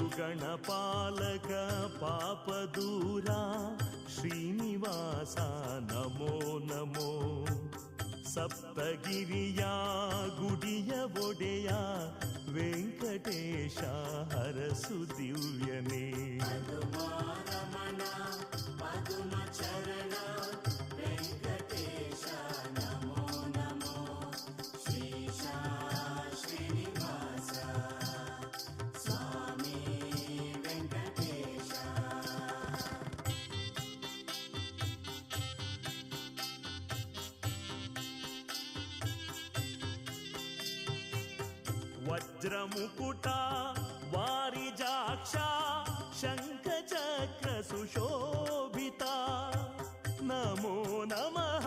ಗಣಪಾಲಕ ಪಾಪ ದೂರ ಶ್ರೀನಿವಾಸ ನಮೋ ನಮೋ. ಸಪ್ತಗಿರಿಯ ಗುಡಿಯ ಒಡೆಯ ವೆಂಕಟೇಶ ಹರಸು ದಿವ್ಯನೇ. ವಜ್ರಮುಕುಟ ವಾರಿಜಾಕ್ಷ ಶಂಖಚಕ್ರ ಸುಶೋಭಿತ ನಮೋ ನಮಃ